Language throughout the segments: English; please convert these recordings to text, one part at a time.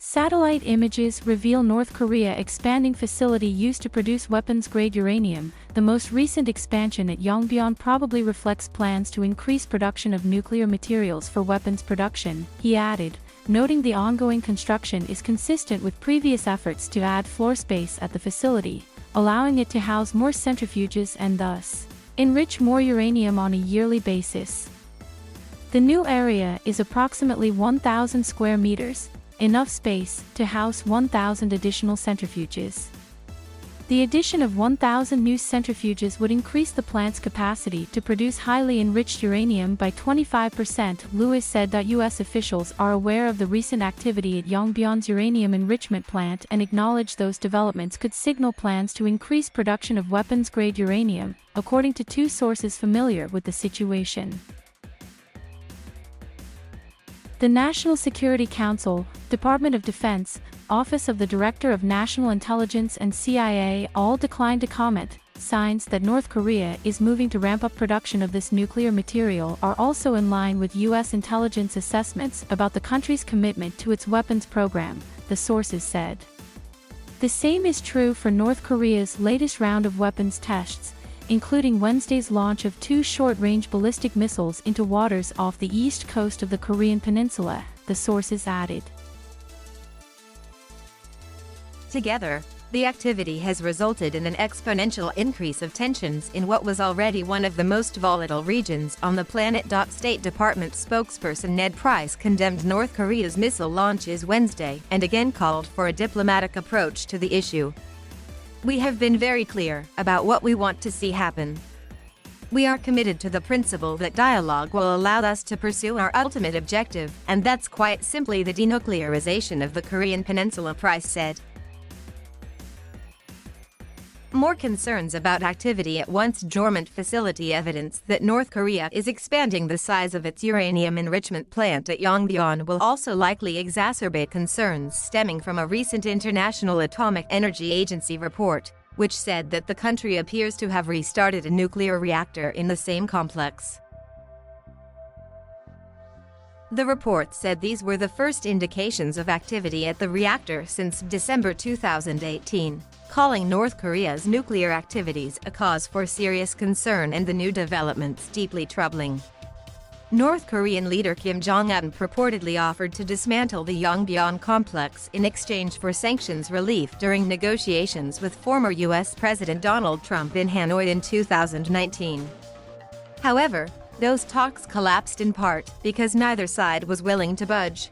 Satellite images reveal North Korea expanding facility used to produce weapons-grade uranium. The most recent expansion at Yongbyon probably reflects plans to increase production of nuclear materials for weapons production, he added, noting the ongoing construction is consistent with previous efforts to add floor space at the facility, allowing it to house more centrifuges and thus enrich more uranium on a yearly basis. The new area is approximately 1,000 square meters, enough space to house 1,000 additional centrifuges. The addition of 1,000 new centrifuges would increase the plant's capacity to produce highly enriched uranium by 25%, Lewis said. U.S. officials are aware of the recent activity at Yongbyon's uranium enrichment plant and acknowledge those developments could signal plans to increase production of weapons-grade uranium, according to two sources familiar with the situation. The National Security Council, Department of Defense, Office of the Director of National Intelligence and CIA all declined to comment. Signs that North Korea is moving to ramp up production of this nuclear material are also in line with U.S. intelligence assessments about the country's commitment to its weapons program, the sources said. The same is true for North Korea's latest round of weapons tests, including Wednesday's launch of two short-range ballistic missiles into waters off the east coast of the Korean peninsula, the sources added. Together, the activity has resulted in an exponential increase of tensions in what was already one of the most volatile regions on the planet. State Department spokesperson Ned Price condemned North Korea's missile launches Wednesday and again called for a diplomatic approach to the issue. "We have been very clear about what we want to see happen. We are committed to the principle that dialogue will allow us to pursue our ultimate objective, and that's quite simply the denuclearization of the Korean peninsula," Price said. More concerns about activity at once dormant facility evidence that North Korea is expanding the size of its uranium enrichment plant at Yongbyon will also likely exacerbate concerns stemming from a recent International Atomic Energy Agency report, which said that the country appears to have restarted a nuclear reactor in the same complex. The report said these were the first indications of activity at the reactor since December 2018, calling North Korea's nuclear activities a cause for serious concern and the new developments deeply troubling. North Korean leader Kim Jong-un purportedly offered to dismantle the Yongbyon complex in exchange for sanctions relief during negotiations with former U.S. President Donald Trump in Hanoi in 2019. However, those talks collapsed in part because neither side was willing to budge.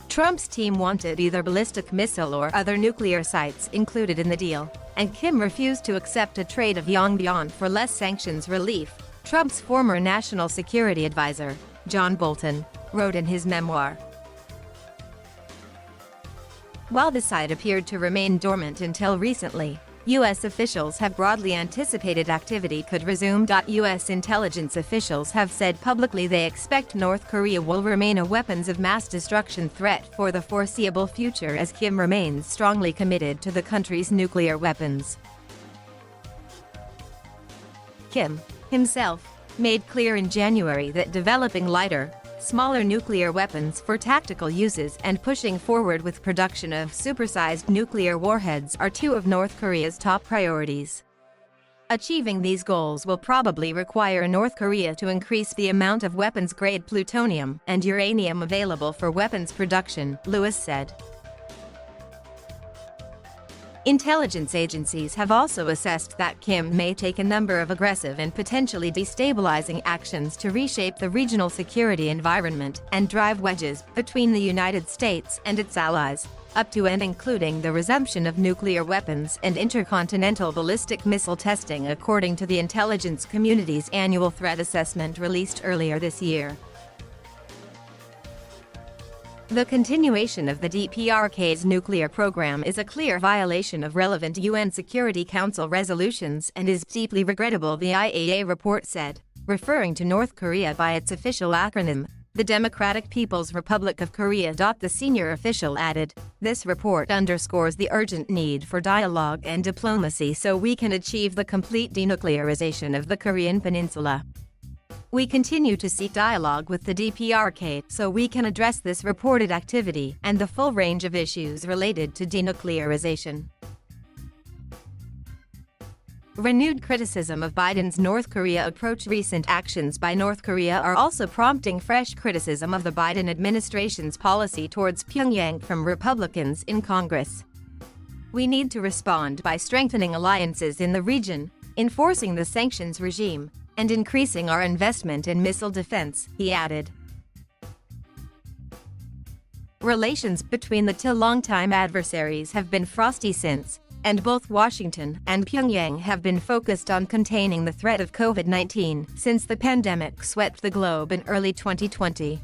Trump's team wanted either ballistic missile or other nuclear sites included in the deal, and Kim refused to accept a trade of Yongbyon for less sanctions relief, Trump's former national security advisor, John Bolton, wrote in his memoir. While the site appeared to remain dormant until recently, U.S. officials have broadly anticipated activity could resume. U.S. intelligence officials have said publicly they expect North Korea will remain a weapons of mass destruction threat for the foreseeable future as Kim remains strongly committed to the country's nuclear weapons. Kim, himself, made clear in January that developing lighter, smaller nuclear weapons for tactical uses and pushing forward with production of supersized nuclear warheads are two of North Korea's top priorities. Achieving these goals will probably require North Korea to increase the amount of weapons-grade plutonium and uranium available for weapons production, Lewis said. Intelligence agencies have also assessed that Kim may take a number of aggressive and potentially destabilizing actions to reshape the regional security environment and drive wedges between the United States and its allies, up to and including the resumption of nuclear weapons and intercontinental ballistic missile testing, according to the intelligence community's annual threat assessment released earlier this year. The continuation of the DPRK's nuclear program is a clear violation of relevant UN Security Council resolutions and is deeply regrettable, the IAEA report said, referring to North Korea by its official acronym, the Democratic People's Republic of Korea. The senior official added, "This report underscores the urgent need for dialogue and diplomacy so we can achieve the complete denuclearization of the Korean peninsula. We continue to seek dialogue with the DPRK so we can address this reported activity and the full range of issues related to denuclearization. Renewed criticism of Biden's North Korea approach. Recent actions by North Korea are also prompting fresh criticism of the Biden administration's policy towards Pyongyang from Republicans in Congress. We need to respond by strengthening alliances in the region, enforcing the sanctions regime, and increasing our investment in missile defense, he added. Relations between the two longtime adversaries have been frosty since, and both Washington and Pyongyang have been focused on containing the threat of COVID-19 since the pandemic swept the globe in early 2020.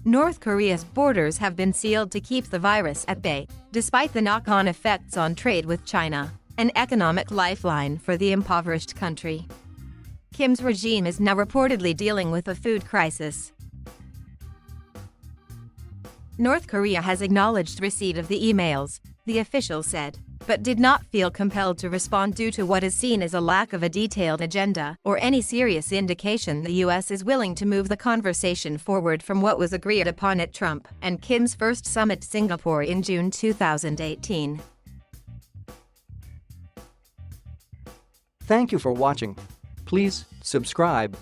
North Korea's borders have been sealed to keep the virus at bay, despite the knock-on effects on trade with China, an economic lifeline for the impoverished country. Kim's regime is now reportedly dealing with a food crisis. North Korea has acknowledged receipt of the emails, the official said, but did not feel compelled to respond due to what is seen as a lack of a detailed agenda or any serious indication the U.S. is willing to move the conversation forward from what was agreed upon at Trump and Kim's first summit Singapore in June 2018. Thank you for watching. Please subscribe.